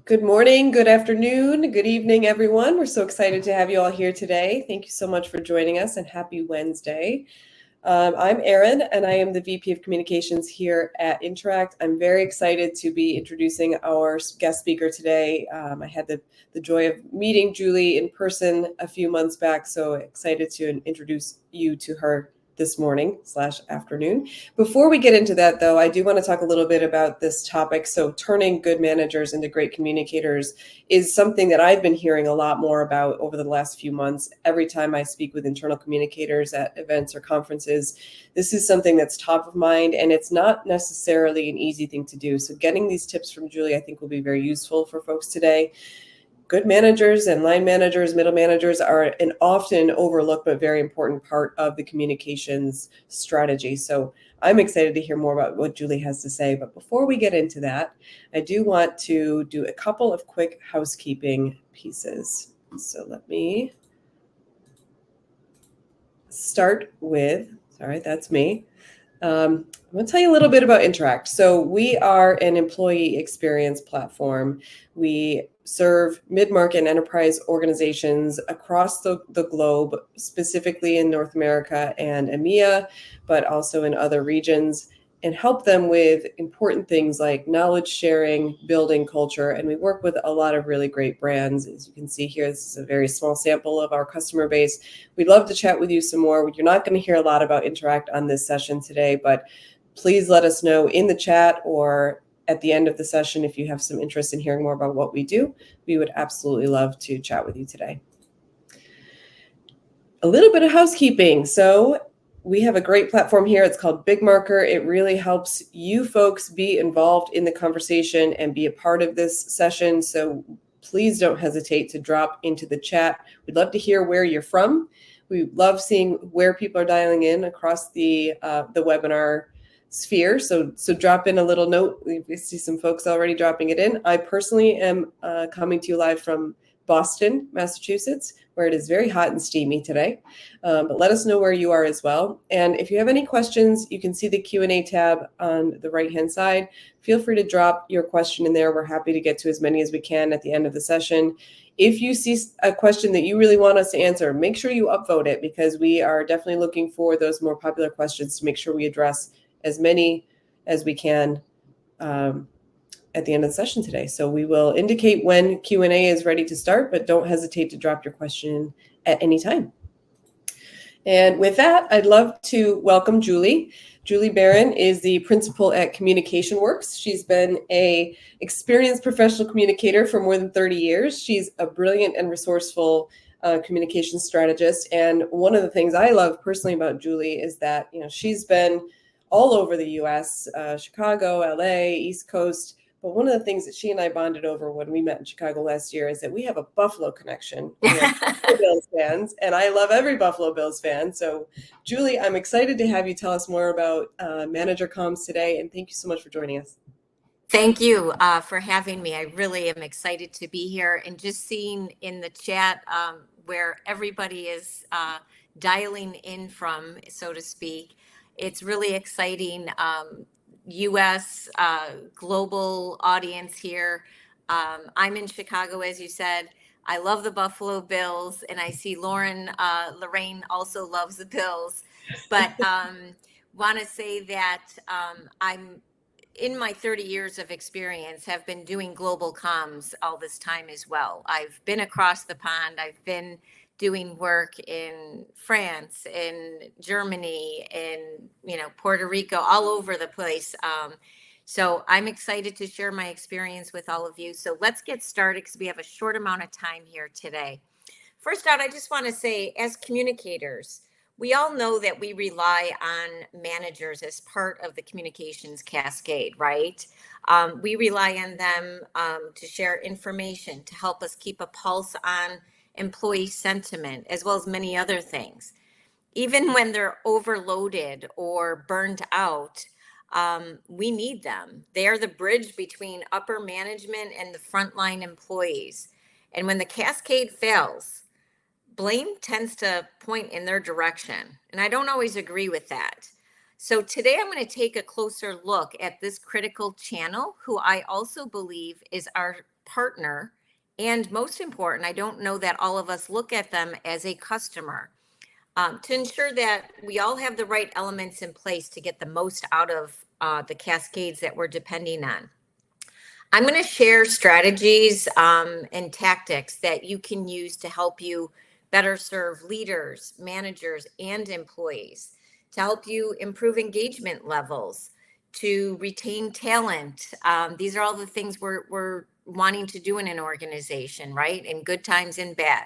Good morning, good afternoon, good evening, everyone. We're so excited to have you all here today. Thank you so much for joining us and happy Wednesday. I'm Erin, and I am the VP of Communications here at Interact. I'm very excited to be introducing our guest speaker today. I had the joy of meeting Julie in person a few months back, so excited to introduce you to her this morning/afternoon. Before we get into that, though, I do want to talk a little bit about this topic. So turning good managers into great communicators is something that I've been hearing a lot more about over the last few months. Every time I speak with internal communicators at events or conferences, this is something that's top of mind, and it's not necessarily an easy thing to do. So getting these tips from Julie, I think, will be very useful for folks today. Good managers and line managers, middle managers are an often overlooked but very important part of the communications strategy. So I'm excited to hear more about what Julie has to say. But before we get into that, I do want to do a couple of quick housekeeping pieces. So let me start with, sorry, that's me. I'm going to tell you a little bit about Interact. So we are an employee experience platform. We serve mid-market and enterprise organizations across the globe, specifically in North America and EMEA, but also in other regions, and help them with important things like knowledge sharing, building culture. And we work with a lot of really great brands. As you can see here, this is a very small sample of our customer base. We'd love to chat with you some more. You're not going to hear a lot about Interact on this session today, but please let us know in the chat or at the end of the session if you have some interest in hearing more about what we do. We would absolutely love to chat with you today. A little bit of housekeeping. So we have a great platform here. It's called Big Marker. It really helps you folks be involved in the conversation and be a part of this session. So please don't hesitate to drop into the chat. We'd love to hear where you're from. We love seeing where people are dialing in across the webinar sphere. So drop in a little note. We see some folks already dropping it in. I personally am coming to you live from Boston, Massachusetts, where it is very hot and steamy today. But let us know where you are as well. And if you have any questions, you can see the Q&A tab on the right-hand side. Feel free to drop your question in there. We're happy to get to as many as we can at the end of the session. If you see a question that you really want us to answer, make sure you upvote it, because we are definitely looking for those more popular questions to make sure we address as many as we can at the end of the session today. So we will indicate when Q&A is ready to start, but don't hesitate to drop your question at any time. And with that, I'd love to welcome Julie. Julie Barron is the principal at Communication Works. She's been an experienced professional communicator for more than 30 years. She's a brilliant and resourceful communication strategist. And one of the things I love personally about Julie is that, she's been all over the US, Chicago, LA, East Coast. But one of the things that she and I bonded over when we met in Chicago last year is that we have a Buffalo connection. We are Buffalo Bills fans, and I love every Buffalo Bills fan. So, Julie, I'm excited to have you tell us more about manager comms today, and thank you so much for joining us. Thank you for having me. I really am excited to be here, and just seeing in the chat where everybody is dialing in from, so to speak. It's really exciting. U.S. Global audience here. I'm in Chicago, as you said. I love the Buffalo Bills, and I see Lorraine also loves the Bills. But want to say that I'm in my 30 years of experience have been doing global comms all this time as well. I've been across the pond. I've been doing work in France, in Germany, in Puerto Rico, all over the place. So I'm excited to share my experience with all of you. So let's get started, because we have a short amount of time here today. First out, I just want to say, as communicators, we all know that we rely on managers as part of the communications cascade, right? We rely on them to share information, to help us keep a pulse on employee sentiment, as well as many other things. Even when they're overloaded or burned out, we need them. They are the bridge between upper management and the frontline employees. And when the cascade fails, blame tends to point in their direction. And I don't always agree with that. So today I'm going to take a closer look at this critical channel, who I also believe is our partner. And most important, I don't know that all of us look at them as a customer. To ensure that we all have the right elements in place to get the most out of the cascades that we're depending on. I'm going to share strategies and tactics that you can use to help you better serve leaders, managers, and employees, to help you improve engagement levels, to retain talent. These are all the things we're wanting to do in an organization, right? In good times and bad.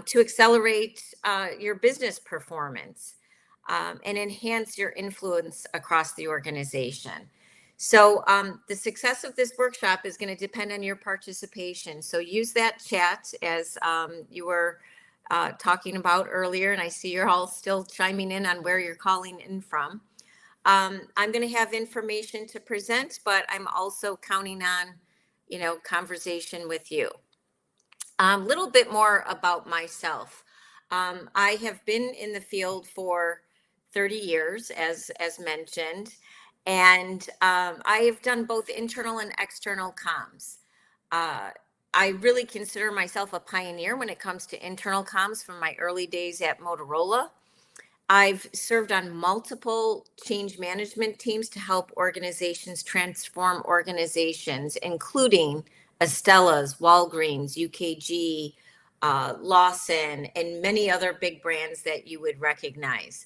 To accelerate your business performance and enhance your influence across the organization. So the success of this workshop is going to depend on your participation. So use that chat as you were talking about earlier, and I see you're all still chiming in on where you're calling in from. I'm going to have information to present, but I'm also counting on, conversation with you. A little bit more about myself. I have been in the field for 30 years, as mentioned, and I have done both internal and external comms. I really consider myself a pioneer when it comes to internal comms from my early days at Motorola. I've served on multiple change management teams to help organizations transform organizations, including Estella's, Walgreens, UKG, Lawson, and many other big brands that you would recognize.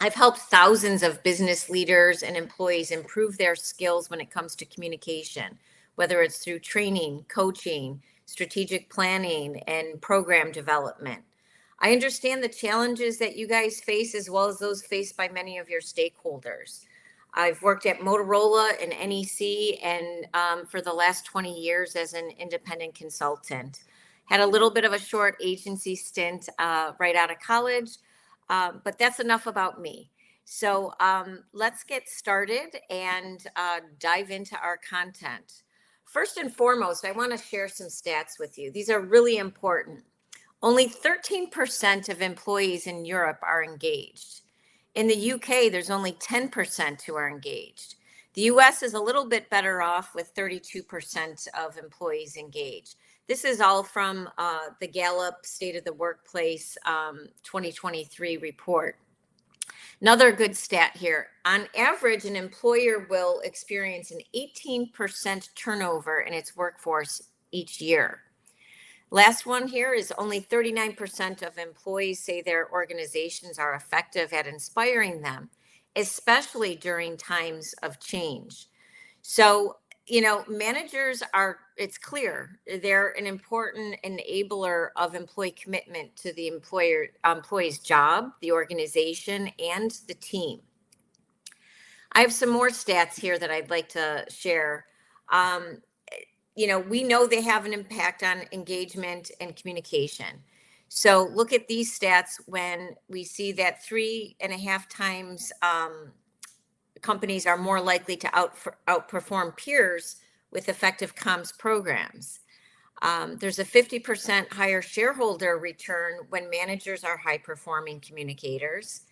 I've helped thousands of business leaders and employees improve their skills when it comes to communication, whether it's through training, coaching, strategic planning, and program development. I understand the challenges that you guys face as well as those faced by many of your stakeholders. I've worked at Motorola and NEC and for the last 20 years as an independent consultant. Had a little bit of a short agency stint right out of college, but that's enough about me. So let's get started and dive into our content. First and foremost, I want to share some stats with you. These are really important. Only 13% of employees in Europe are engaged. In the UK, there's only 10% who are engaged. The US is a little bit better off with 32% of employees engaged. This is all from the Gallup State of the Workplace 2023 report. Another good stat here. On average, an employer will experience an 18% turnover in its workforce each year. Last one here is only 39% of employees say their organizations are effective at inspiring them, especially during times of change. So, managers it's clear, they're an important enabler of employee commitment to the employee's job, the organization, and the team. I have some more stats here that I'd like to share. We know they have an impact on engagement and communication. So look at these stats when we see that 3.5 times companies are more likely to outperform peers with effective comms programs. There's a 50% higher shareholder return when managers are high performing communicators,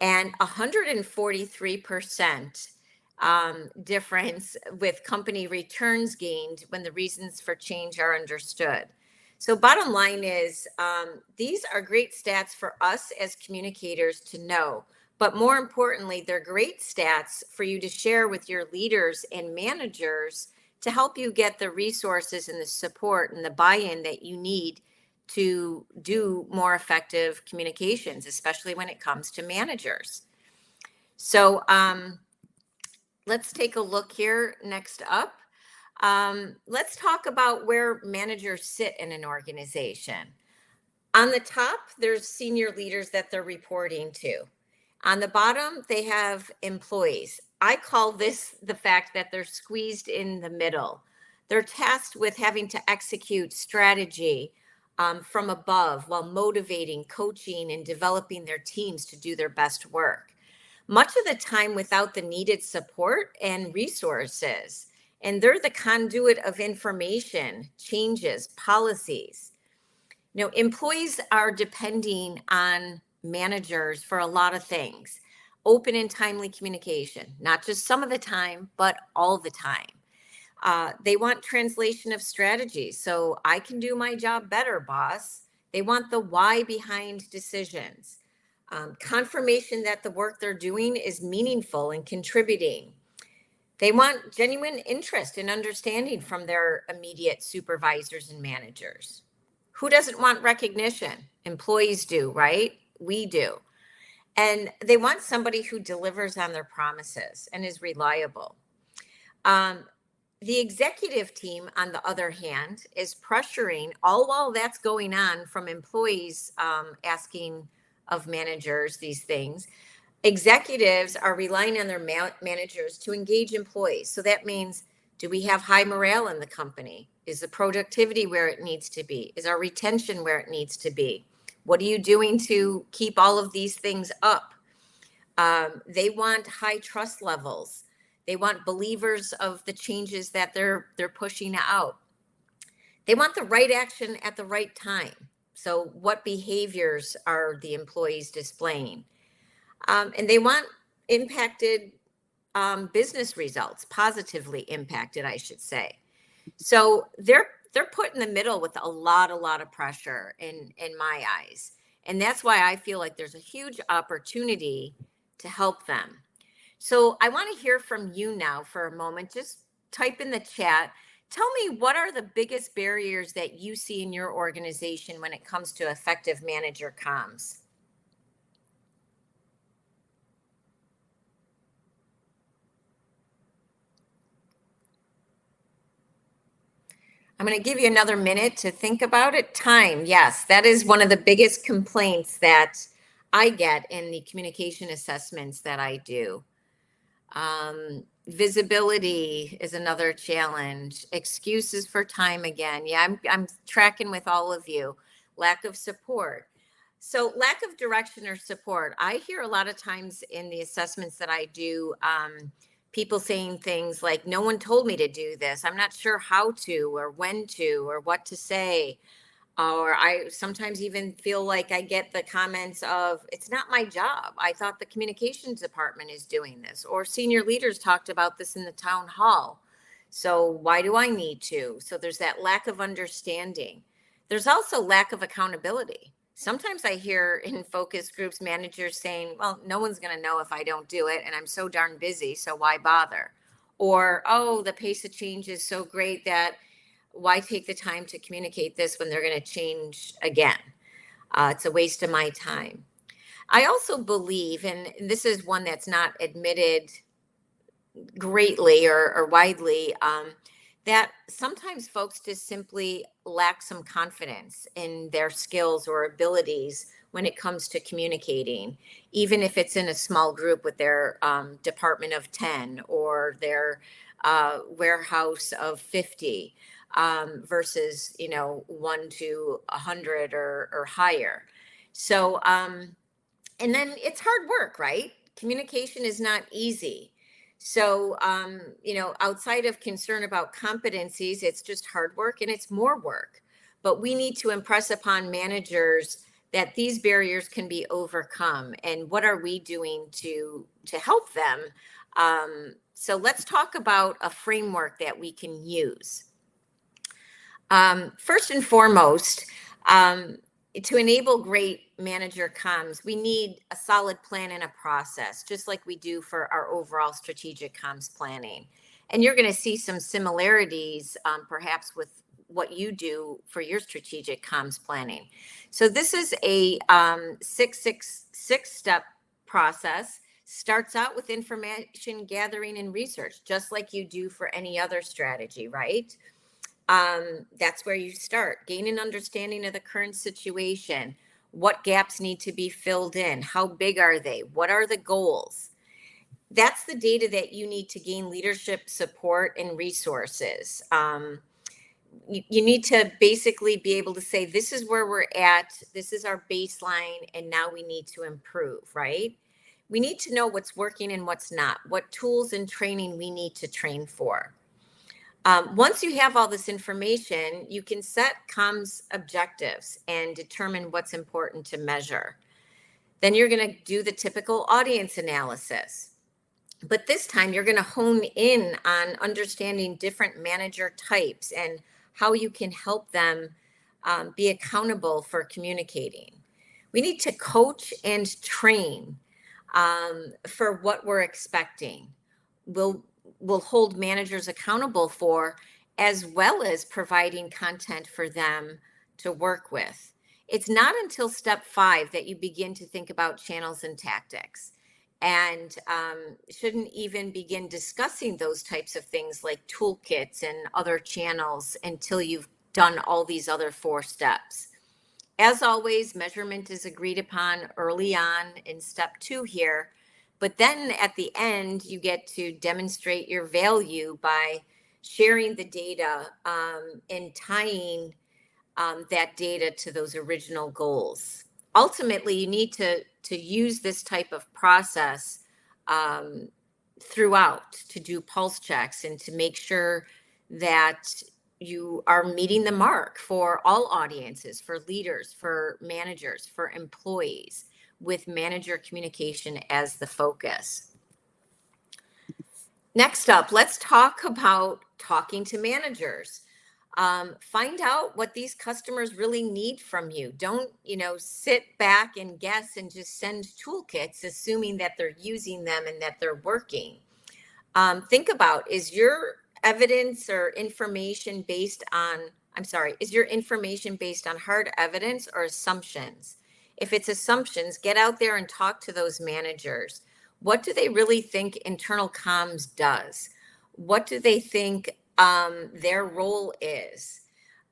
and 143% difference with company returns gained when the reasons for change are understood. So bottom line is these are great stats for us as communicators to know, but more importantly, they're great stats for you to share with your leaders and managers to help you get the resources and the support and the buy-in that you need to do more effective communications, especially when it comes to managers. So let's take a look here. Next up, let's talk about where managers sit in an organization. On the top, there's senior leaders that they're reporting to. On the bottom, they have employees. I call this the fact that they're squeezed in the middle. They're tasked with having to execute strategy from above while motivating, coaching, and developing their teams to do their best work. Much of the time without the needed support and resources. And they're the conduit of information, changes, policies. Employees are depending on managers for a lot of things. Open and timely communication, not just some of the time, but all the time. They want translation of strategy. So I can do my job better, boss. They want the why behind decisions. Confirmation that the work they're doing is meaningful and contributing. They want genuine interest and understanding from their immediate supervisors and managers. Who doesn't want recognition? Employees do, right? We do. And they want somebody who delivers on their promises and is reliable. Um, the executive team, on the other hand, is pressuring all while that's going on from employees asking of managers these things. Executives are relying on their managers to engage employees. So that means, do we have high morale in the company? Is the productivity where it needs to be? Is our retention where it needs to be? What are you doing to keep all of these things up? They want high trust levels. They want believers of the changes that they're pushing out. They want the right action at the right time. So what behaviors are the employees displaying? And they want impacted business results, positively impacted, I should say. So they're put in the middle with a lot of pressure in my eyes. And that's why I feel like there's a huge opportunity to help them. So I want to hear from you now for a moment. Just type in the chat. Tell me, what are the biggest barriers that you see in your organization when it comes to effective manager comms? I'm going to give you another minute to think about it. Time. Yes, that is one of the biggest complaints that I get in the communication assessments that I do. Visibility is another challenge. Excuses for time again. Yeah, I'm tracking with all of you. Lack of support. So lack of direction or support. I hear a lot of times in the assessments that I do, people saying things like, no one told me to do this. I'm not sure how to or when to or what to say. Or I sometimes even feel like I get the comments of, it's not my job. I thought the communications department is doing this. Or senior leaders talked about this in the town hall. So why do I need to? So there's that lack of understanding. There's also lack of accountability. Sometimes I hear in focus groups managers saying, well, no one's going to know if I don't do it. And I'm so darn busy. So why bother? Or, oh, the pace of change is so great that why take the time to communicate this when they're going to change again? It's a waste of my time. I also believe, and this is one that's not admitted greatly or widely, that sometimes folks just simply lack some confidence in their skills or abilities when it comes to communicating, even if it's in a small group with their department of 10 or their warehouse of 50. Versus 1 to 100 or higher. So and then it's hard work, right? Communication is not easy. So outside of concern about competencies, it's just hard work and it's more work. But we need to impress upon managers that these barriers can be overcome, and what are we doing to help them? So let's talk about a framework that we can use. First and foremost, to enable great manager comms, we need a solid plan and a process, just like we do for our overall strategic comms planning. And you're going to see some similarities, perhaps with what you do for your strategic comms planning. So this is a 6-6-6 step process. Starts out with information gathering and research, just like you do for any other strategy, right? That's where you start. Gain an understanding of the current situation. What gaps need to be filled in? How big are they? What are the goals? That's the data that you need to gain leadership support and resources. You need to basically be able to say, this is where we're at. This is our baseline. And now we need to improve, right? We need to know what's working and what's not, what tools and training we need to train for. Once you have all this information, you can set comms objectives and determine what's important to measure. Then you're going to do the typical audience analysis. But this time you're going to hone in on understanding different manager types and how you can help them be accountable for communicating. We need to coach and train for what we're expecting. We'll hold managers accountable for, as well as providing content for them to work with. It's not until step 5 that you begin to think about channels and tactics, and shouldn't even begin discussing those types of things like toolkits and other channels until you've done all these other 4 steps. As always, measurement is agreed upon early on in step 2 here, but then at the end, you get to demonstrate your value by sharing the data and tying that data to those original goals. Ultimately, you need to use this type of process throughout to do pulse checks and to make sure that you are meeting the mark for all audiences, for leaders, for managers, for employees, with manager communication as the focus. Next up, let's talk about talking to managers. Find out what these customers really need from you. Don't, sit back and guess and just send toolkits, assuming that they're using them and that they're working. Think about, is your evidence or information based on, is your information based on hard evidence or assumptions? If it's assumptions, get out there and talk to those managers. What do they really think internal comms does? What do they think their role is?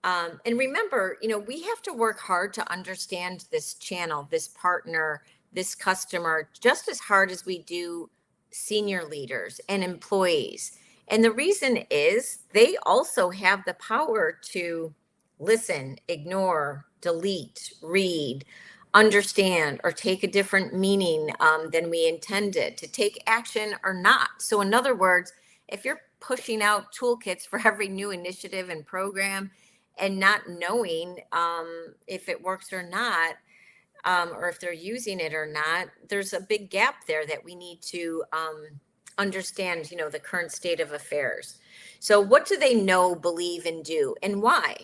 And remember, we have to work hard to understand this channel, this partner, this customer, just as hard as we do senior leaders and employees. And the reason is they also have the power to listen, ignore, delete, read, understand, or take a different meaning than we intended, to take action or not. So in other words, if you're pushing out toolkits for every new initiative and program and not knowing if it works or not, or if they're using it or not, there's a big gap there that we need to understand, the current state of affairs. So what do they know, believe, and do, and why?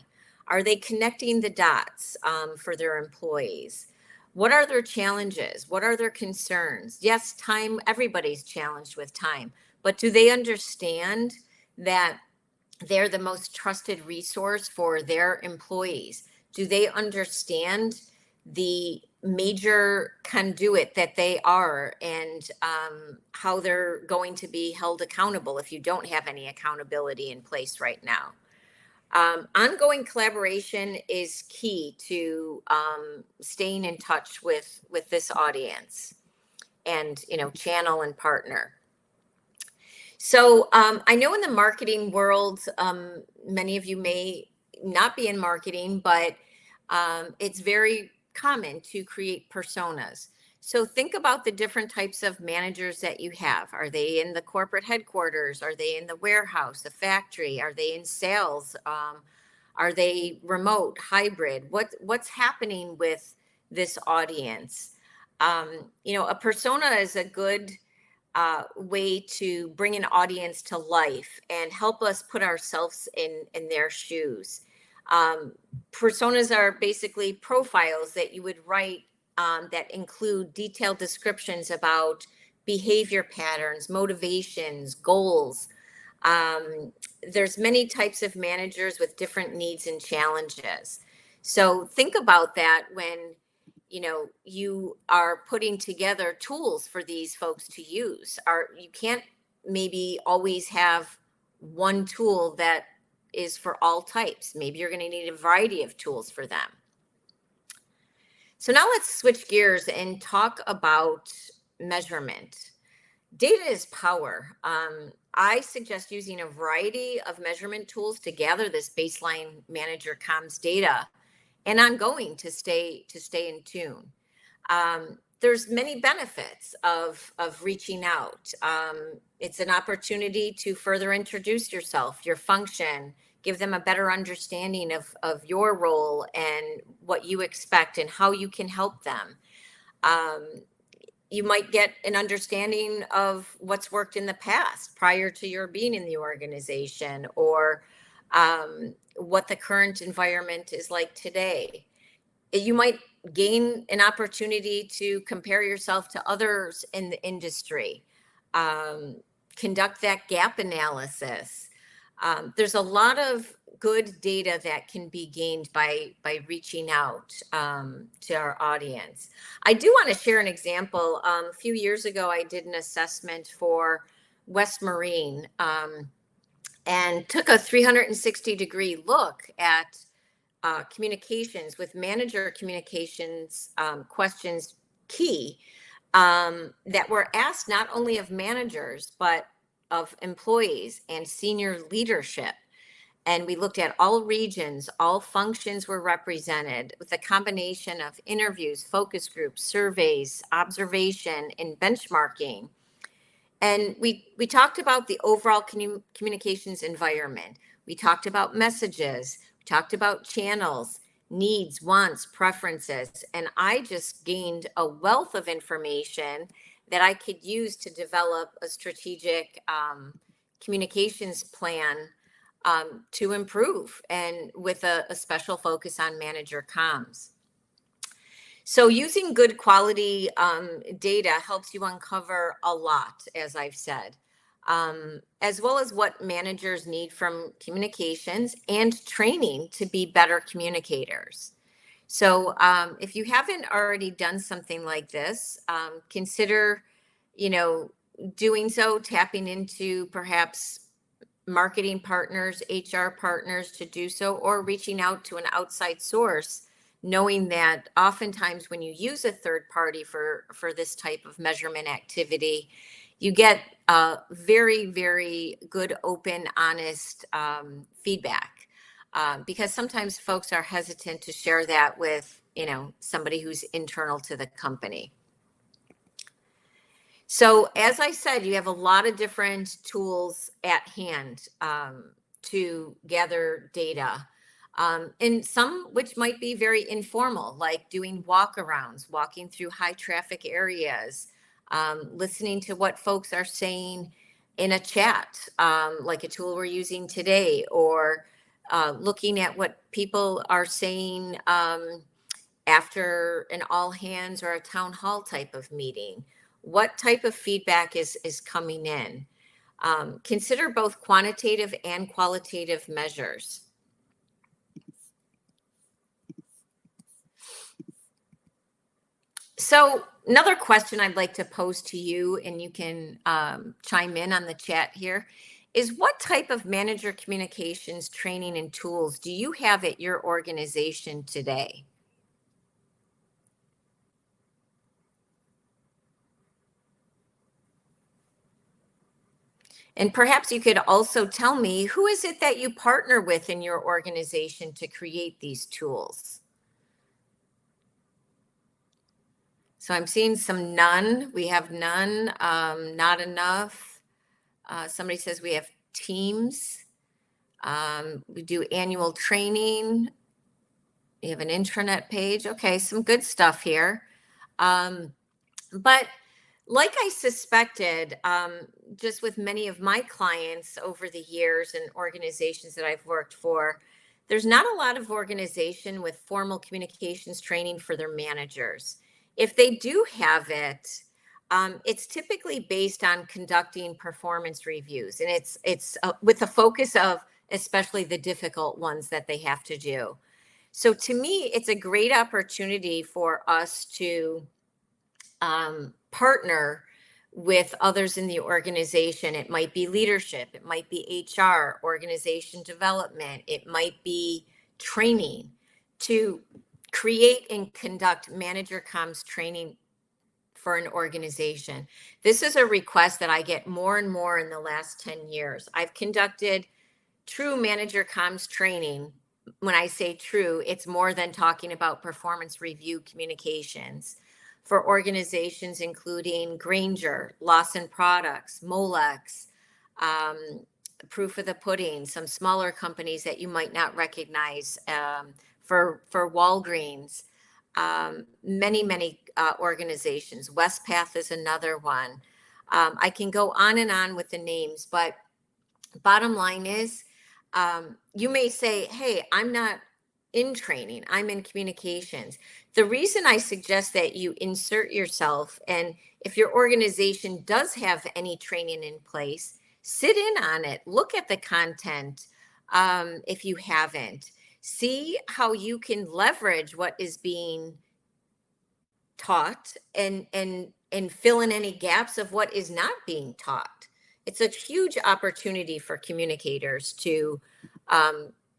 Are they connecting the dots for their employees? What are their challenges? What are their concerns? Yes, time, everybody's challenged with time, but do they understand that they're the most trusted resource for their employees? Do they understand the major conduit that they are, and how they're going to be held accountable if you don't have any accountability in place right now? Ongoing collaboration is key to staying in touch with this audience and channel and partner. So I know in the marketing world, many of you may not be in marketing, but it's very common to create personas. So think about the different types of managers that you have. Are they in the corporate headquarters? Are they in the warehouse, the factory? Are they in sales? Are they remote, hybrid? What's happening with this audience? A persona is a good way to bring an audience to life and help us put ourselves in their shoes. Personas are basically profiles that you would write that include detailed descriptions about behavior patterns, motivations, goals. There's many types of managers with different needs and challenges. So think about that when you are putting together tools for these folks to use. You can't maybe always have one tool that is for all types. Maybe you're going to need a variety of tools for them. So now let's switch gears and talk about measurement. Data is power. I suggest using a variety of measurement tools to gather this baseline manager comms data and ongoing to stay in tune. There's many benefits of reaching out. It's an opportunity to further introduce yourself, your function, give them a better understanding of your role and what you expect and how you can help them. you might get an understanding of what's worked in the past prior to your being in the organization, or what the current environment is like today. You might gain an opportunity to compare yourself to others in the industry, um, conduct that gap analysis. There's a lot of good data that can be gained by reaching out to our audience. I do want to share an example. A few years ago, I did an assessment for West Marine, and took a 360-degree look at communications with manager communications questions key, that were asked not only of managers, but of employees and senior leadership. And we looked at all regions, all functions were represented with a combination of interviews, focus groups, surveys, observation, and benchmarking. And we talked about the overall communications environment. We talked about messages. We talked about channels, needs, wants, preferences. And I just gained a wealth of information that I could use to develop a strategic communications plan to improve, and with a special focus on manager comms. So using good quality data helps you uncover a lot, as I've said, as well as what managers need from communications and training to be better communicators. So if you haven't already done something like this, consider, doing so, tapping into perhaps marketing partners, HR partners to do so, or reaching out to an outside source, knowing that oftentimes when you use a third party for this type of measurement activity, you get very, very good, open, honest feedback, because sometimes folks are hesitant to share that with somebody who's internal to the company. So as I said, you have a lot of different tools at hand to gather data. And some which might be very informal, like doing walkarounds, walking through high traffic areas, listening to what folks are saying in a chat, like a tool we're using today, or looking at what people are saying after an all hands or a town hall type of meeting. What type of feedback is coming in? Consider both quantitative and qualitative measures. So another question I'd like to pose to you, and you can chime in on the chat here, is what type of manager communications training and tools do you have at your organization today? And perhaps you could also tell me, who is it that you partner with in your organization to create these tools? So I'm seeing some none. We have none, not enough. Somebody says we have teams. We do annual training. We have an intranet page. Okay, some good stuff here. But like I suspected, just with many of my clients over the years and organizations that I've worked for, there's not a lot of organization with formal communications training for their managers. If they do have it, it's typically based on conducting performance reviews, and it's with a focus of especially the difficult ones that they have to do. So to me, it's a great opportunity for us to partner with others in the organization. It might be leadership, it might be HR, organization development, it might be training, to create and conduct manager comms training for an organization. This is a request that I get more and more in the last 10 years. I've conducted true manager comms training. When I say true, it's more than talking about performance review communications for organizations including Granger, Lawson Products, Molex, Proof of the Pudding, some smaller companies that you might not recognize, for Walgreens, many organizations. Westpath is another one. I can go on and on with the names, but bottom line is, you may say, hey, I'm not in training, I'm in communications. The reason I suggest that you insert yourself, and if your organization does have any training in place, sit in on it, look at the content. If you haven't, see how you can leverage what is being taught, and fill in any gaps of what is not being taught. It's a huge opportunity for communicators to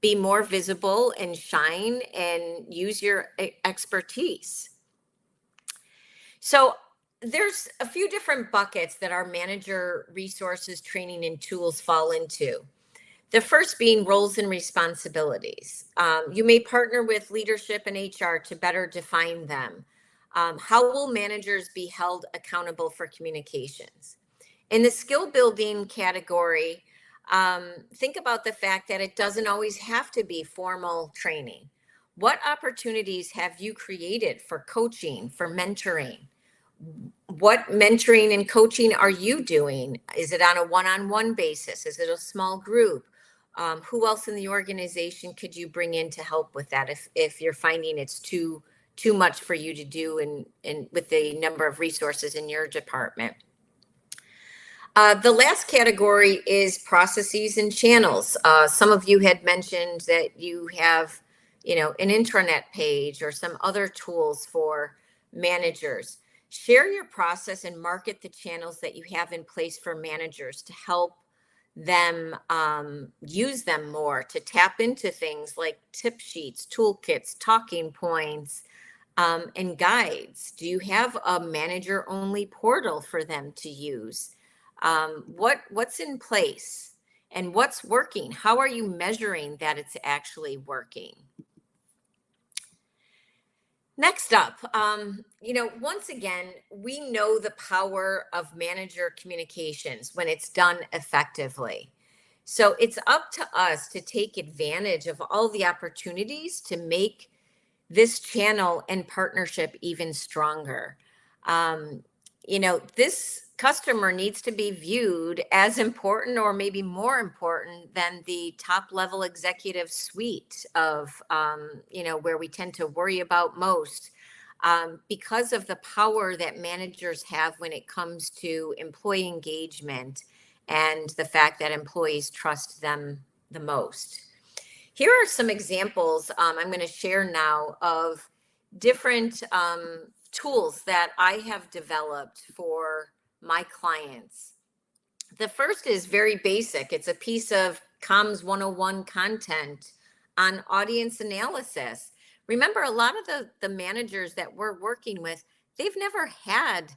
be more visible and shine and use your expertise. So there's a few different buckets that our manager resources, training, and tools fall into. The first being roles and responsibilities. You may partner with leadership and HR to better define them. How will managers be held accountable for communications? In the skill building category, think about the fact that it doesn't always have to be formal training. What opportunities have you created for coaching, for mentoring? What mentoring and coaching are you doing? Is it on a one-on-one basis? Is it a small group? Who else in the organization could you bring in to help with that if you're finding it's too much for you to do and with the number of resources in your department? The last category is processes and channels. Some of you had mentioned that you have, an intranet page or some other tools for managers. Share your process and market the channels that you have in place for managers to help them use them more, to tap into things like tip sheets, toolkits, talking points, and guides. Do you have a manager only portal for them to use? What's in place and what's working? How are you measuring that it's actually working? Next up, once again, we know the power of manager communications when it's done effectively. So it's up to us to take advantage of all the opportunities to make this channel and partnership even stronger. This customer needs to be viewed as important or maybe more important than the top level executive suite of, where we tend to worry about most, because of the power that managers have when it comes to employee engagement and the fact that employees trust them the most. Here are some examples I'm going to share now of different tools that I have developed for my clients. The first is very basic. It's a piece of Comms 101 content on audience analysis. Remember, a lot of the managers that we're working with, they've never had,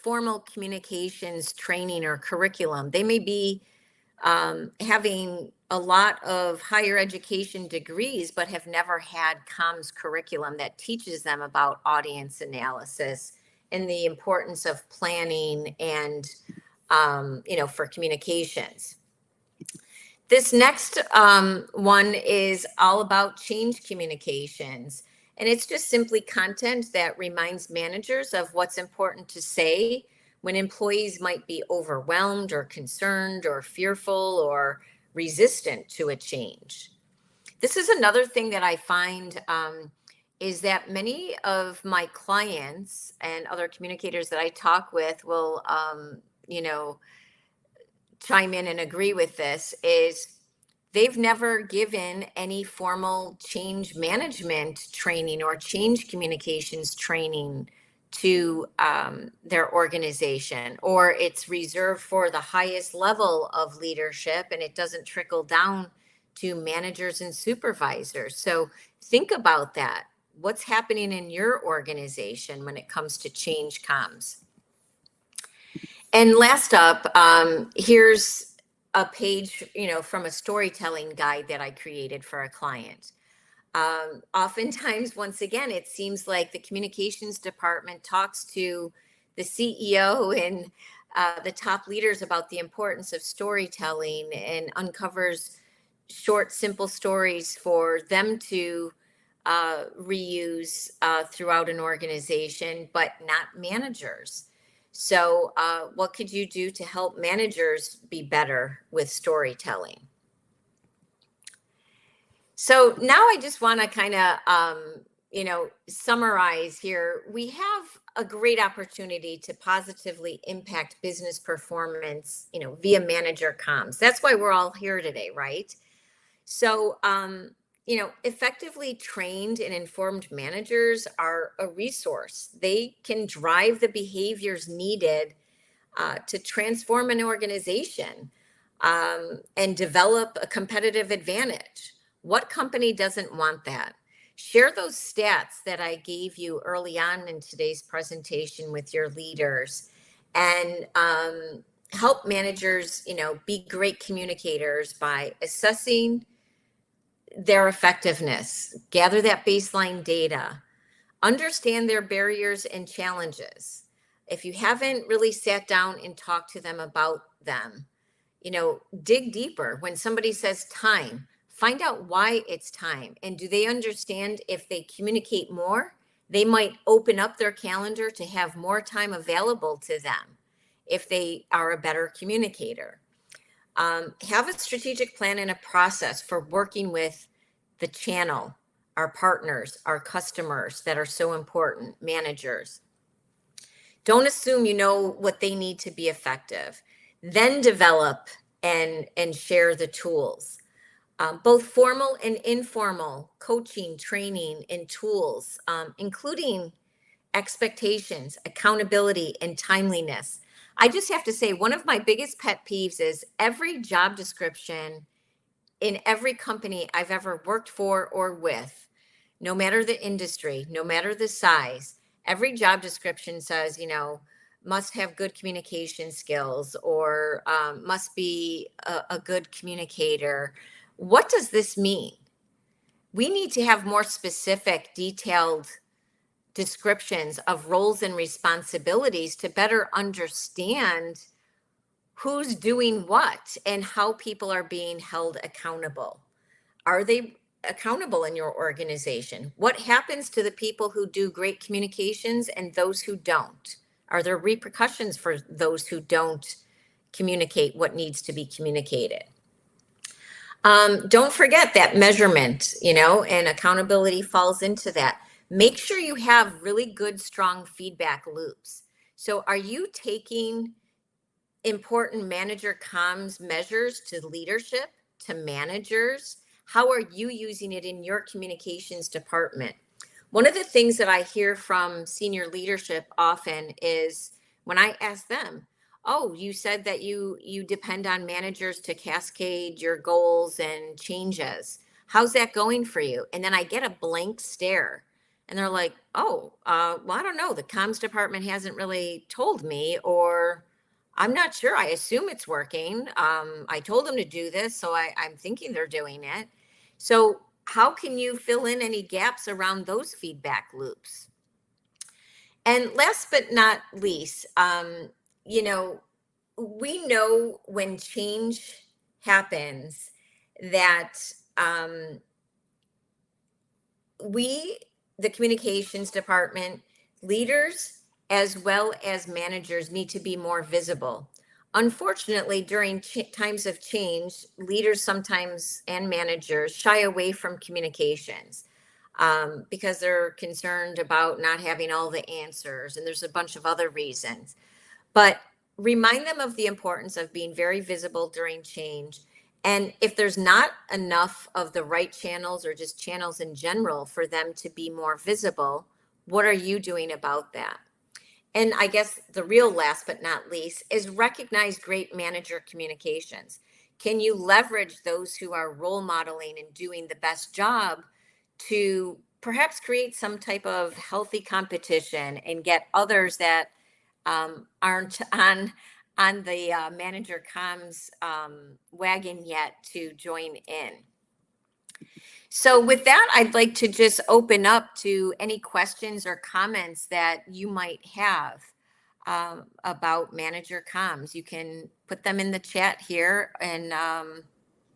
formal communications training or curriculum. They may be having a lot of higher education degrees, but have never had comms curriculum that teaches them about audience analysis and the importance of planning and, for communications. This next one is all about change communications. And it's just simply content that reminds managers of what's important to say when employees might be overwhelmed or concerned or fearful or resistant to a change. This is another thing that I find is that many of my clients and other communicators that I talk with will, chime in and agree with this, is they've never given any formal change management training or change communications training to their organization, or it's reserved for the highest level of leadership and it doesn't trickle down to managers and supervisors. So think about that. What's happening in your organization when it comes to change comms? And last up, here's a page, from a storytelling guide that I created for a client. Oftentimes, once again, it seems like the communications department talks to the CEO and the top leaders about the importance of storytelling and uncovers short, simple stories for them to reuse throughout an organization, but not managers. So, what could you do to help managers be better with storytelling? So now I just want to kind of, summarize here. We have a great opportunity to positively impact business performance, via manager comms. That's why we're all here today, right? So, effectively trained and informed managers are a resource. They can drive the behaviors needed to transform an organization and develop a competitive advantage. What company doesn't want that? Share those stats that I gave you early on in today's presentation with your leaders, and help managers, be great communicators by assessing their effectiveness, gather that baseline data, understand their barriers and challenges. If you haven't really sat down and talked to them about them, dig deeper. When somebody says time, find out why it's time. And do they understand if they communicate more, they might open up their calendar to have more time available to them if they are a better communicator. Have a strategic plan and a process for working with the channel, our partners, our customers that are so important, managers. Don't assume you know what they need to be effective. Then develop and share the tools. Both formal and informal coaching, training, and tools, including expectations, accountability, and timeliness. I just have to say, one of my biggest pet peeves is every job description in every company I've ever worked for or with, no matter the industry, no matter the size, every job description says, must have good communication skills, or must be a good communicator. What does this mean? We need to have more specific, detailed descriptions of roles and responsibilities to better understand who's doing what and how people are being held accountable. Are they accountable in your organization? What happens to the people who do great communications and those who don't? Are there repercussions for those who don't communicate what needs to be communicated? Don't forget that measurement, and accountability falls into that. Make sure you have really good, strong feedback loops. So, are you taking important manager comms measures to leadership, to managers? How are you using it in your communications department? One of the things that I hear from senior leadership often is when I ask them, "Oh, you said that you depend on managers to cascade your goals and changes. How's that going for you?" And then I get a blank stare, and they're like, "Oh, well, I don't know. The comms department hasn't really told me, or I'm not sure. I assume it's working. I told them to do this, so I'm thinking they're doing it." So, how can you fill in any gaps around those feedback loops? And last but not least, you know, we know when change happens that we, the communications department, leaders, as well as managers, need to be more visible. Unfortunately, during times of change, leaders sometimes and managers shy away from communications because they're concerned about not having all the answers, and there's a bunch of other reasons. But remind them of the importance of being very visible during change. And if there's not enough of the right channels or just channels in general for them to be more visible, what are you doing about that? And I guess the real last but not least is recognize great manager communications. Can you leverage those who are role modeling and doing the best job to perhaps create some type of healthy competition and get others that aren't on the manager comms wagon yet to join in? So with that, I'd like to just open up to any questions or comments that you might have about manager comms. You can put them in the chat here, and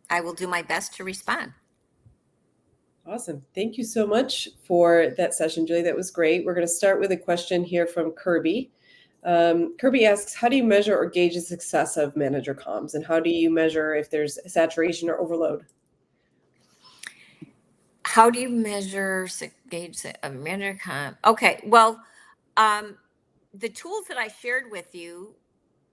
I will do my best to respond. Awesome. Thank you so much for that session, Julie. That was great. We're going to start with a question here from Kirby. Kirby asks, how do you measure or gauge the success of manager comms? And how do you measure if there's saturation or overload? How do you measure, gauge a manager comp? Okay, well, um, the tools that I shared with you,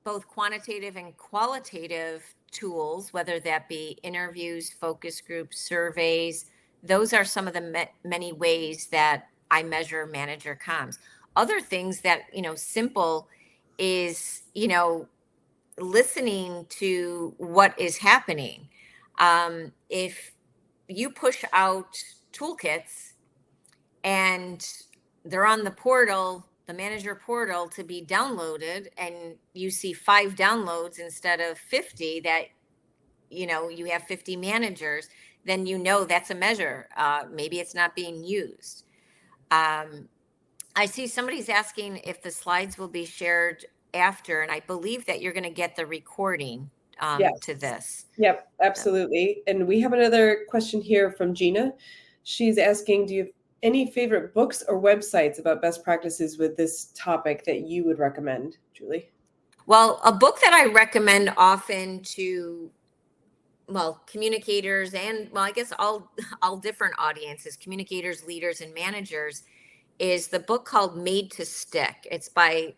both quantitative and qualitative tools, whether that be interviews, focus groups, surveys, those are some of the many ways that I measure manager comms. Other things that, simple is, listening to what is happening. If you push out toolkits and they're on the portal, the manager portal to be downloaded, and you see 5 downloads instead of 50, that you have 50 managers, then that's a measure. Maybe it's not being used. I see somebody's asking if the slides will be shared after, and I believe that you're going to get the recording to Yes. this. Yep, absolutely. And we have another question here from Gina. She's asking, do you have any favorite books or websites about best practices with this topic that you would recommend, Julie? Well, a book that I recommend often to, communicators and, I guess all different audiences, communicators, leaders, and managers, is the book called Made to Stick. It's by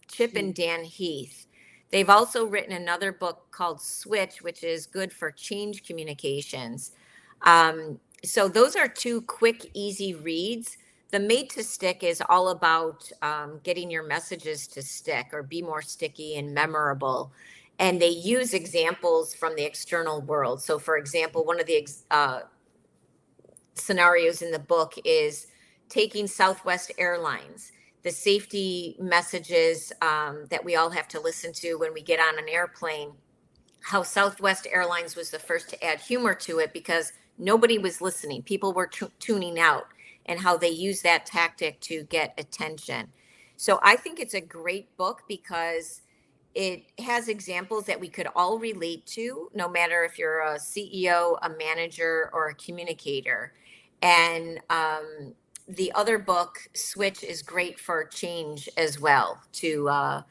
Chip and Dan Heath. They've also written another book called Switch, which is good for change communications. So those are two quick, easy reads. The Made to Stick is all about getting your messages to stick or be more sticky and memorable. And they use examples from the external world. So, for example, one of the scenarios in the book is taking Southwest Airlines, the safety messages that we all have to listen to when we get on an airplane, how Southwest Airlines was the first to add humor to it because nobody was listening. People were tuning out, and how they use that tactic to get attention. So I think it's a great book because it has examples that we could all relate to, no matter if you're a CEO, a manager, or a communicator. And the other book, Switch, is great for change as well to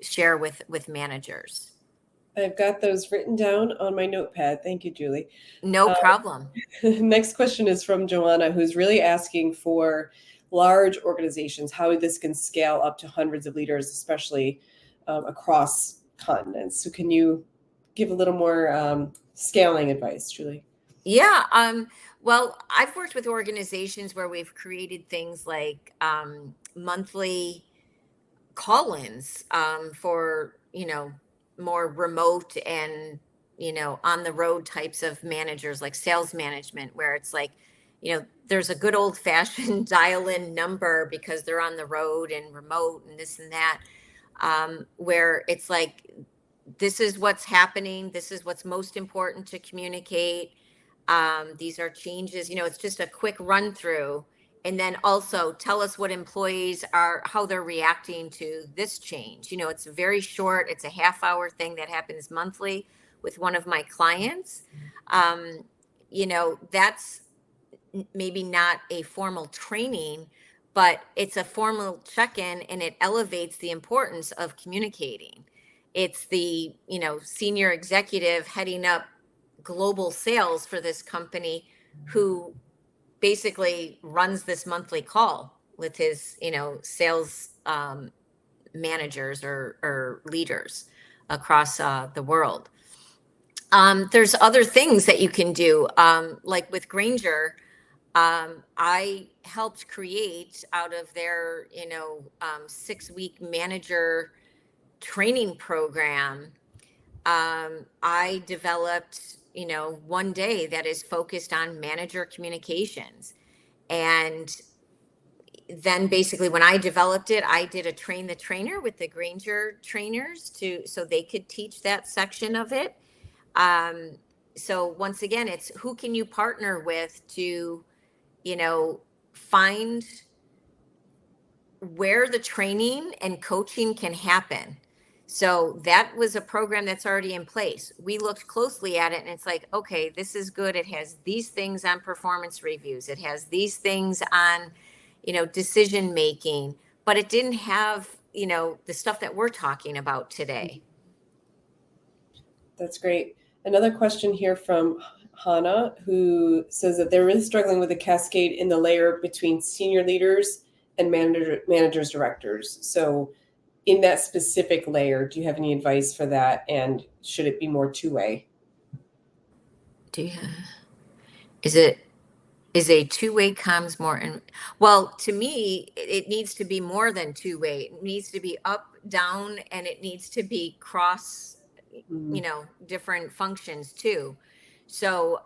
share with managers. I've got those written down on my notepad. Thank you, Julie. No problem. Next question is from Joanna, who's really asking for large organizations, how this can scale up to hundreds of leaders, especially across continents. So can you give a little more scaling advice, Julie? Yeah. Well, I've worked with organizations where we've created things like monthly call-ins for, more remote and, on the road types of managers, like sales management, where it's like, there's a good old fashioned dial in number because they're on the road and remote and this and that, where it's like, this is what's happening. This is what's most important to communicate. These are changes, it's just a quick run through. And then also tell us what employees are, how they're reacting to this change. It's very short. It's a half-hour thing that happens monthly with one of my clients. That's maybe not a formal training, but it's a formal check-in, and it elevates the importance of communicating. It's the, senior executive heading up global sales for this company who basically runs this monthly call with his, sales managers or leaders across the world. There's other things that you can do, like with Granger. I helped create out of their, 6-week manager training program. I developed, one day that is focused on manager communications. And then basically when I developed it, I did a train the trainer with the Granger trainers so they could teach that section of it. So once again, it's who can you partner with to, find where the training and coaching can happen. So that was a program that's already in place. We looked closely at it and it's like, okay, this is good. It has these things on performance reviews. It has these things on, decision making, but it didn't have, the stuff that we're talking about today. That's great. Another question here from Hannah, who says that they're really struggling with the cascade in the layer between senior leaders and managers, directors. So in that specific layer, do you have any advice for that? And should it be more two-way? Is a two-way comms more well, to me it needs to be more than two-way. It needs to be up, down, and it needs to be cross, different functions too. So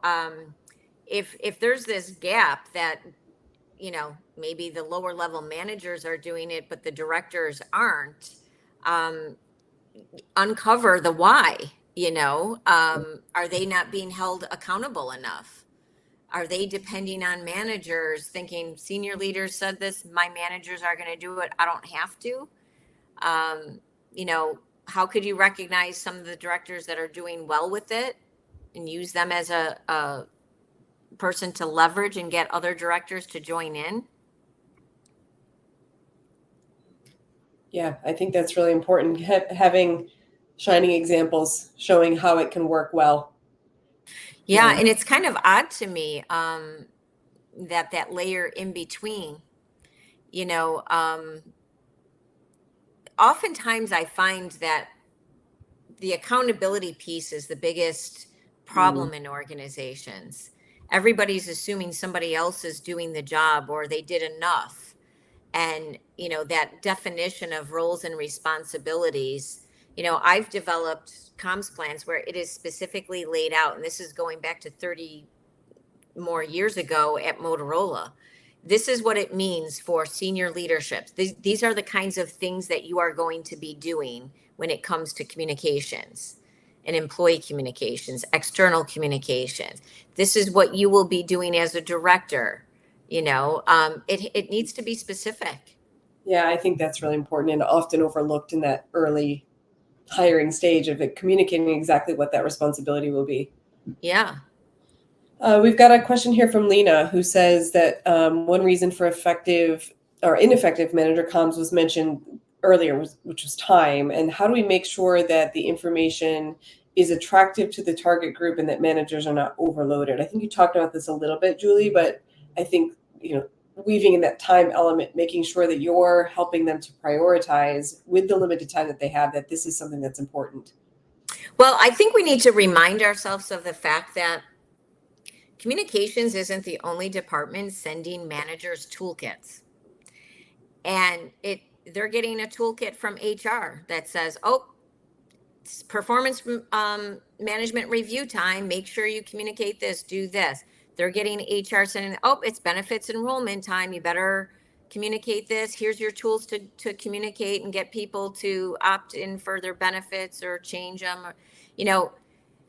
if there's this gap that maybe the lower level managers are doing it but the directors aren't, uncover the why. Are they not being held accountable enough? Are they depending on managers thinking senior leaders said this, my managers are going to do it, I don't have to? um, how could you recognize some of the directors that are doing well with it and use them as a person to leverage and get other directors to join in? Yeah, I think that's really important. Having shining examples showing how it can work well. Yeah, and it's kind of odd to me, that layer in between, oftentimes I find that the accountability piece is the biggest problem in organizations. Everybody's assuming somebody else is doing the job or they did enough. And, that definition of roles and responsibilities, I've developed comms plans where it is specifically laid out. And this is going back to 30 more years ago at Motorola. This is what it means for senior leadership. These are the kinds of things that you are going to be doing when it comes to communications and employee communications, external communications. This is what you will be doing as a director. It needs to be specific. Yeah, I think that's really important and often overlooked in that early hiring stage of it, communicating exactly what that responsibility will be. Yeah. We've got a question here from Lena, who says that one reason for effective or ineffective manager comms was mentioned earlier, which was time. And how do we make sure that the information is attractive to the target group and that managers are not overloaded? I think you talked about this a little bit, Julie, but I think, weaving in that time element, making sure that you're helping them to prioritize with the limited time that they have, that this is something that's important. Well, I think we need to remind ourselves of the fact that communications isn't the only department sending managers toolkits. And they're getting a toolkit from HR that says, oh, it's performance management review time. Make sure you communicate this, do this. They're getting HR sending, oh, it's benefits enrollment time. You better communicate this. Here's your tools to communicate and get people to opt in for their benefits or change them.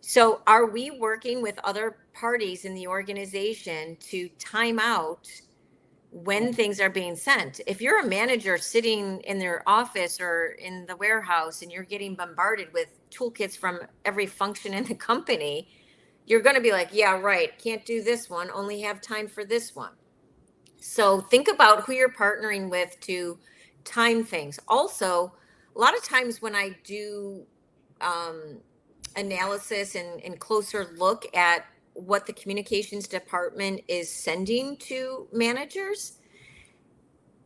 So are we working with other parties in the organization to time out when things are being sent? If you're a manager sitting in their office or in the warehouse and you're getting bombarded with toolkits from every function in the company, you're going to be like, yeah, right, can't do this one, only have time for this one. So think about who you're partnering with to time things. Also, a lot of times when I do analysis and closer look at what the communications department is sending to managers,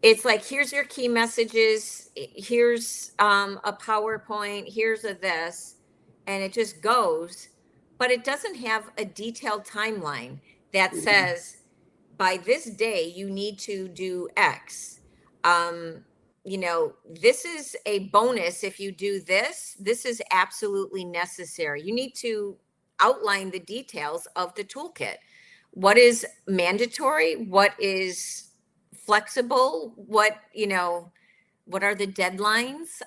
it's like, here's your key messages, here's a PowerPoint, here's a this, and it just goes, but it doesn't have a detailed timeline that says by this day you need to do X. This is a bonus if you do this. This is absolutely necessary. You need to outline the details of the toolkit. What is mandatory? What is flexible? What are the deadlines?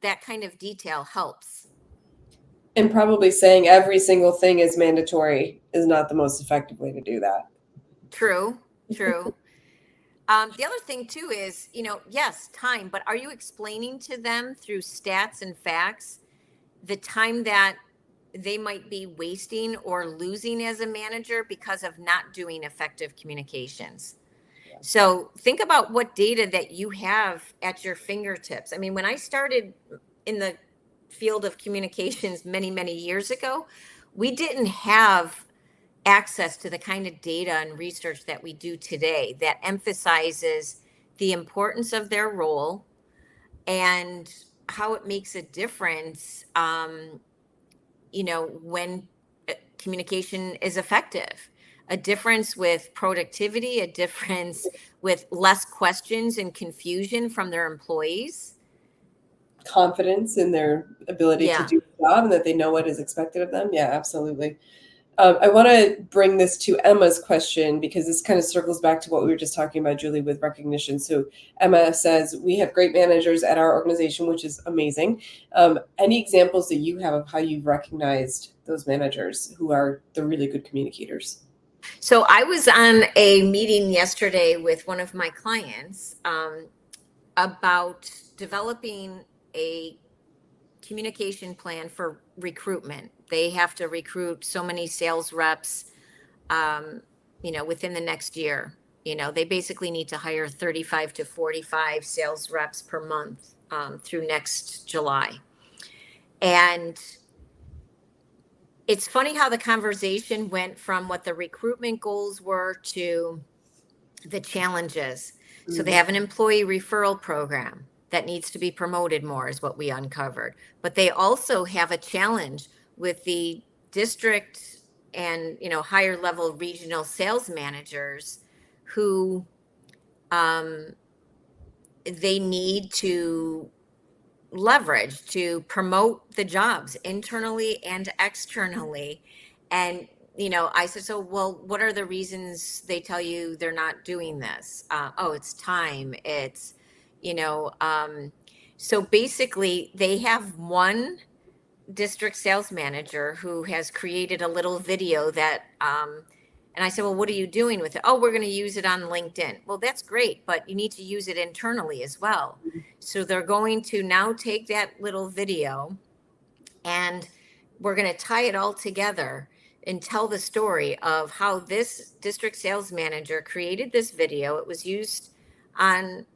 That kind of detail helps. And probably saying every single thing is mandatory is not the most effective way to do that. True. The other thing too is, yes, time, but are you explaining to them through stats and facts the time that they might be wasting or losing as a manager because of not doing effective communications? So think about what data that you have at your fingertips. I mean, when I started in the field of communications many, many years ago, we didn't have access to the kind of data and research that we do today that emphasizes the importance of their role and how it makes a difference, when communication is effective. A difference with productivity, a difference with less questions and confusion from their employees. Confidence in their ability to Yeah. do the job and that they know what is expected of them. Yeah, absolutely. I want to bring this to Emma's question because this kind of circles back to what we were just talking about, Julie, with recognition. So Emma says, we have great managers at our organization, which is amazing. Any examples that you have of how you've recognized those managers who are the really good communicators? So I was on a meeting yesterday with one of my clients about developing a communication plan for recruitment. They have to recruit so many sales reps, within the next year. They basically need to hire 35 to 45 sales reps per month through next July. And it's funny how the conversation went from what the recruitment goals were to the challenges. So they have an employee referral program that needs to be promoted more, is what we uncovered. But they also have a challenge with the district and higher level regional sales managers who they need to leverage to promote the jobs internally and externally. And I said, so, well, what are the reasons they tell you they're not doing this? Oh, it's time. It's, so basically they have one district sales manager who has created a little video that, and I said, well, what are you doing with it? Oh, we're going to use it on LinkedIn. Well, that's great, but you need to use it internally as well. So they're going to now take that little video and we're going to tie it all together and tell the story of how this district sales manager created this video. It was used on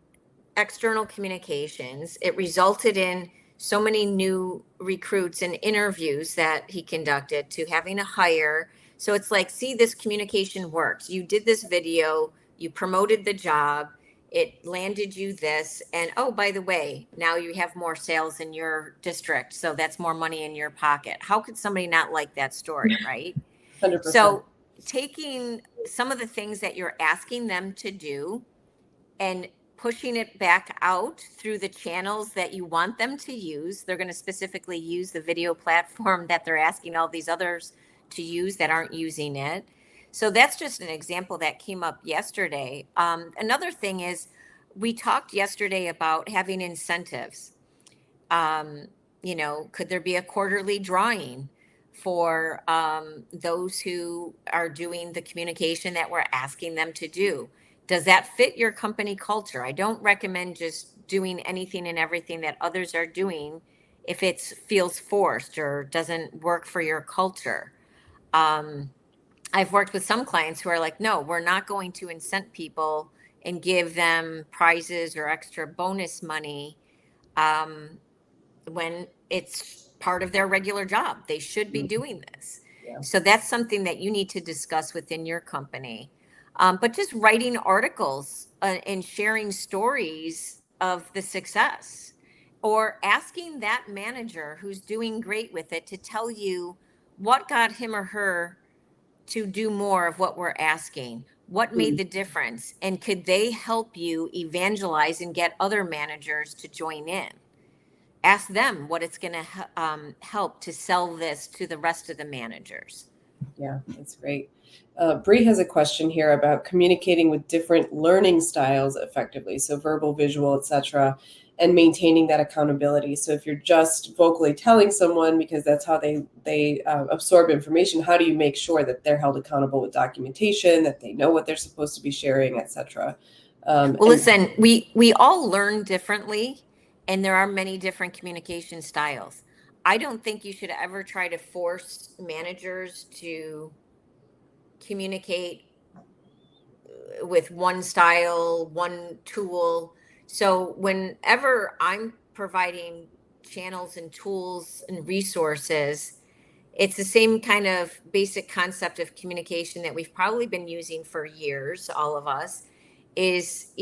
external communications. It resulted in so many new recruits and interviews that he conducted to having a hire. So it's like, see, this communication works. You did this video, you promoted the job, it landed you this. And oh, by the way, now you have more sales in your district. So that's more money in your pocket. How could somebody not like that story, right? 100%. So taking some of the things that you're asking them to do and pushing it back out through the channels that you want them to use. They're going to specifically use the video platform that they're asking all these others to use that aren't using it. So that's just an example that came up yesterday. Another thing is we talked yesterday about having incentives. Could there be a quarterly drawing for those who are doing the communication that we're asking them to do? Does that fit your company culture? I don't recommend just doing anything and everything that others are doing if it feels forced or doesn't work for your culture. I've worked with some clients who are like, no, we're not going to incent people and give them prizes or extra bonus money when it's part of their regular job. They should be doing this. Yeah. So that's something that you need to discuss within your company. But just writing articles and sharing stories of the success, or asking that manager who's doing great with it to tell you what got him or her to do more of what we're asking, what made the difference, and could they help you evangelize and get other managers to join in? Ask them what it's going to help to sell this to the rest of the managers. Yeah, that's great. Bree has a question here about communicating with different learning styles effectively, so verbal, visual, etc., and maintaining that accountability. So if you're just vocally telling someone because that's how they absorb information, how do you make sure that they're held accountable with documentation, that they know what they're supposed to be sharing, etc.? Well, listen, we all learn differently, and there are many different communication styles. I don't think you should ever try to force managers to communicate with one style, one tool. So whenever I'm providing channels and tools and resources, it's the same kind of basic concept of communication that we've probably been using for years, all of us, is,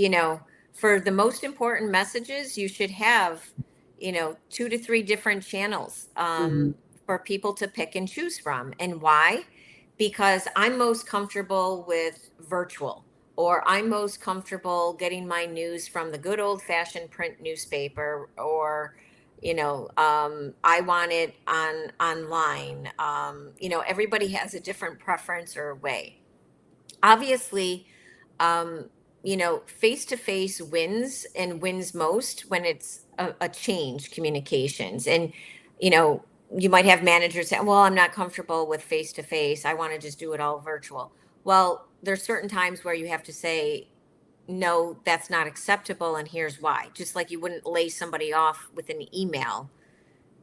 for the most important messages, you should have, 2 to 3 different channels Mhm. for people to pick and choose from. And why? Because I'm most comfortable with virtual, or I'm most comfortable getting my news from the good old fashioned print newspaper, or I want it online. Everybody has a different preference or way. Obviously, um, face to face wins, and wins most when it's a change communications. And, you know, you might have managers say, well, I'm not comfortable with face to face. I want to just do it all virtual. Well, there's certain times where you have to say, no, that's not acceptable. And here's why. Just like you wouldn't lay somebody off with an email,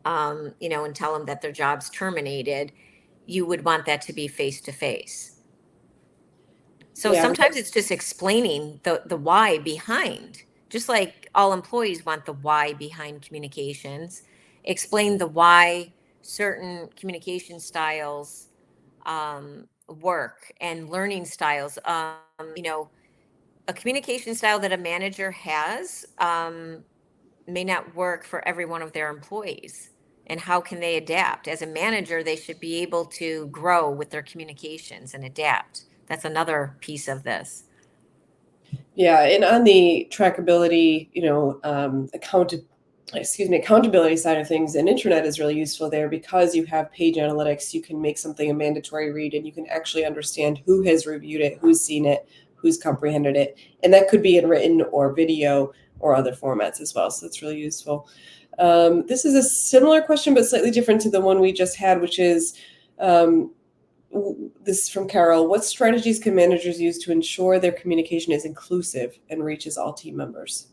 and tell them that their job's terminated. You would want that to be face to face. So Yeah, sometimes it's just explaining the why behind, just like all employees want the why behind communications. Explain the why certain communication styles work, and learning styles. A communication style that a manager has may not work for every one of their employees. And how can they adapt? As a manager, they should be able to grow with their communications and adapt. That's another piece of this. yeah, and on the trackability, accountability side of things, and intranet is really useful there because you have page analytics. You can make something a mandatory read, and you can actually understand who has reviewed it, who's seen it, who's comprehended it, and that could be in written or video or other formats as well. So that's really useful. This is a similar question, but slightly different to the one we just had, which is. This is from Carol. What strategies can managers use to ensure their communication is inclusive and reaches all team members?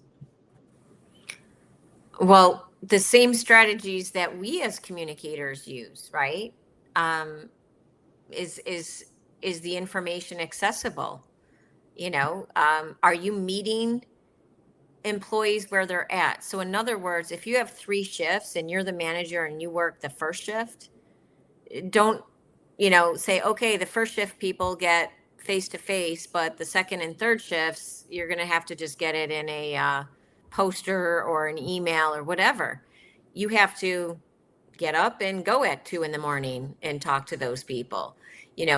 Well, the same strategies that we as communicators use, right? Um, is the information accessible? Are you meeting employees where they're at? So, in other words, if you have 3 shifts and you're the manager and you work the first shift, don't say, okay, the first shift people get face to face, but the second and third shifts, you're going to have to just get it in a poster or an email or whatever. You have to get up and go at 2 in the morning and talk to those people.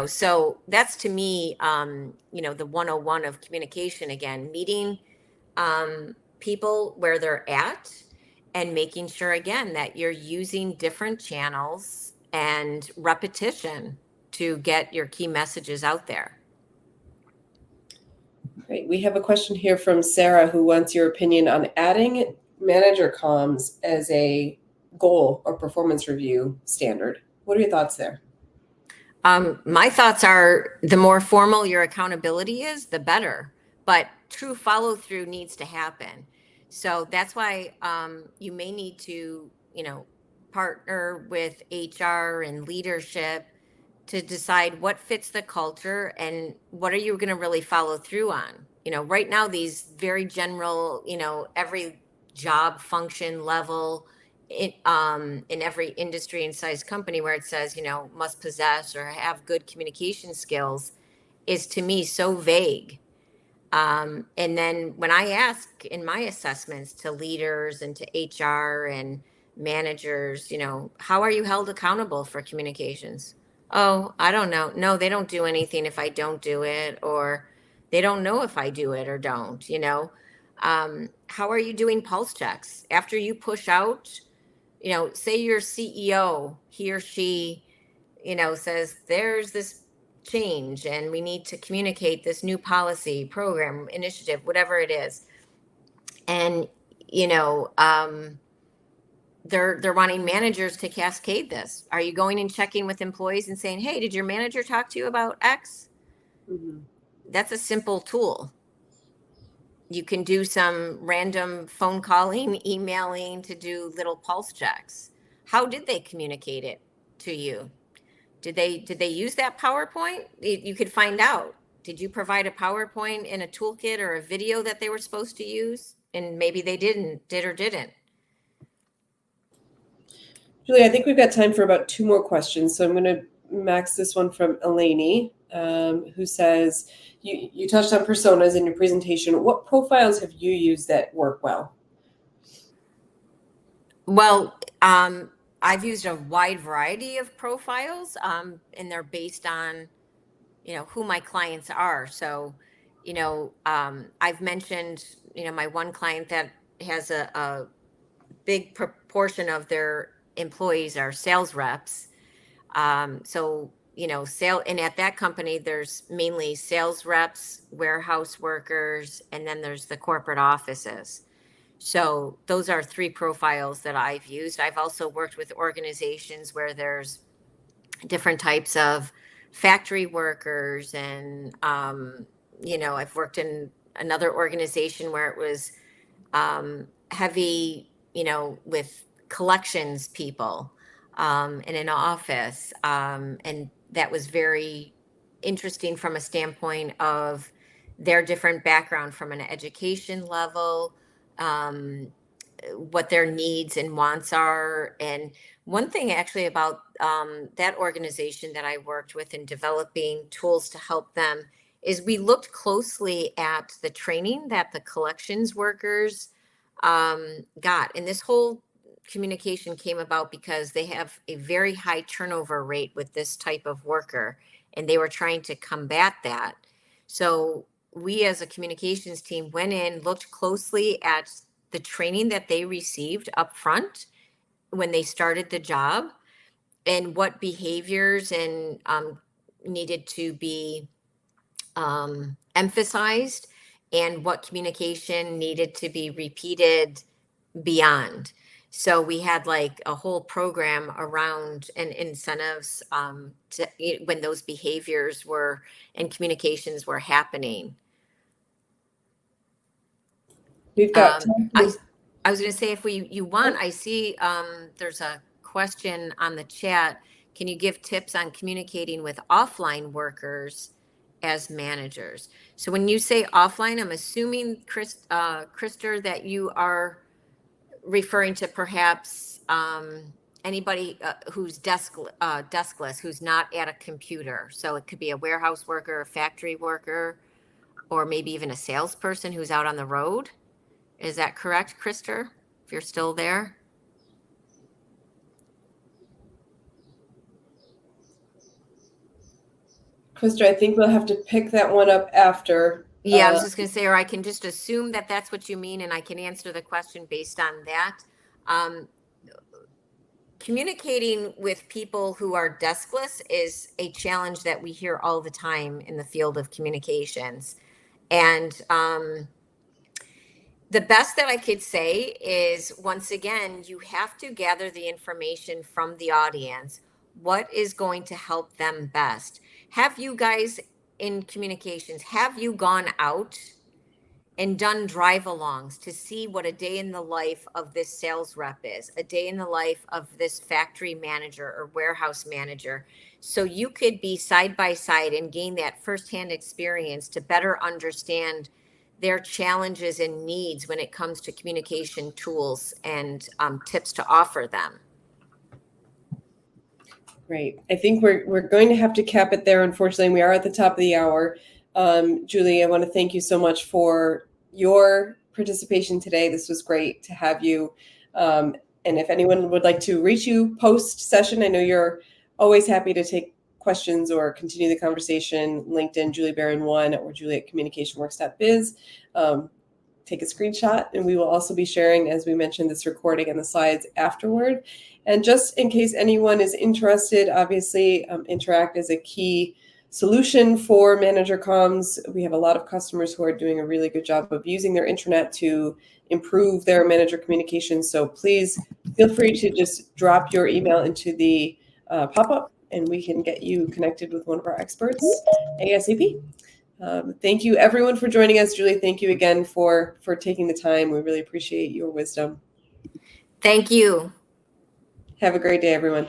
So that's, to me, the 101 of communication. Again, meeting people where they're at, and making sure, again, that you're using different channels and repetition to get your key messages out there. Great. We have a question here from Sarah who wants your opinion on adding manager comms as a goal or performance review standard. What are your thoughts there? My thoughts are, the more formal your accountability is, the better. But true follow through needs to happen. So that's why you may need to, partner with HR and leadership to decide what fits the culture and what are you going to really follow through on. Right now, these very general, every job function level in every industry and size company, where it says, must possess or have good communication skills, is, to me, so vague. And then when I ask in my assessments to leaders and to HR and managers, how are you held accountable for communications? Oh, I don't know. No, they don't do anything if I don't do it, or they don't know if I do it or don't. How are you doing pulse checks after you push out? Say your CEO, he or she, says there's this change and we need to communicate this new policy, program, initiative, whatever it is. And, they're wanting managers to cascade this. Are you going and checking with employees and saying, hey, did your manager talk to you about X? Mm-hmm. That's a simple tool. You can do some random phone calling, emailing to do little pulse checks. How did they communicate it to you? Did they use that PowerPoint? You could find out. Did you provide a PowerPoint in a toolkit or a video that they were supposed to use? And maybe they did or didn't. Julie, I think we've got time for about 2 more questions. So I'm going to max this one from Eleni, who says, you touched on personas in your presentation. What profiles have you used that work well? Well, I've used a wide variety of profiles, and they're based on, who my clients are. So, I've mentioned, my one client that has a big proportion of their employees are sales reps. So, and at that company, there's mainly sales reps, warehouse workers, and then there's the corporate offices. So those are 3 profiles that I've used. I've also worked with organizations where there's different types of factory workers, and I've worked in another organization where it was heavy, with collections people in an office, and that was very interesting from a standpoint of their different background from an education level, um, what their needs and wants are. And one thing actually about that organization that I worked with in developing tools to help them is we looked closely at the training that the collections workers got. And this whole communication came about because they have a very high turnover rate with this type of worker, and they were trying to combat that. So we as a communications team went in, looked closely at the training that they received up front when they started the job, and what behaviors and needed to be emphasized, and what communication needed to be repeated beyond. So we had like a whole program around and incentives when those behaviors were and communications were happening. We've got time I was going to say, if you want, I see there's a question on the chat. Can you give tips on communicating with offline workers as managers? So when you say offline, I'm assuming, Krister, that you are referring to perhaps anybody who's deskless, who's not at a computer. So it could be a warehouse worker, a factory worker, or maybe even a salesperson who's out on the road. Is that correct, Krister? If you're still there? Krister, I think we'll have to pick that one up after. Yeah, I was just going to say, or I can just assume that that's what you mean, and I can answer the question based on that. Communicating with people who are deskless is a challenge that we hear all the time in the field of communications. And the best that I could say is, once again, you have to gather the information from the audience. What is going to help them best? Have you guys in communications, have you gone out and done drive-alongs to see what a day in the life of this sales rep is, a day in the life of this factory manager or warehouse manager? So you could be side by side and gain that firsthand experience to better understand their challenges and needs when it comes to communication tools and tips to offer them. Great. I think we're going to have to cap it there. Unfortunately, we are at the top of the hour. Julie, I want to thank you so much for your participation today. This was great to have you. And if anyone would like to reach you post-session, I know you're always happy to take questions or continue the conversation. LinkedIn, Julie Barron 1 or Julie at communicationworks.biz. Take a screenshot, and we will also be sharing, as we mentioned, this recording and the slides afterward. And just in case anyone is interested, obviously, Interact is a key solution for manager comms. We have a lot of customers who are doing a really good job of using their intranet to improve their manager communication. So please feel free to just drop your email into the pop-up, and we can get you connected with one of our experts ASAP. Thank you, everyone, for joining us. Julie, thank you again for taking the time. We really appreciate your wisdom. Thank you. Have a great day, everyone.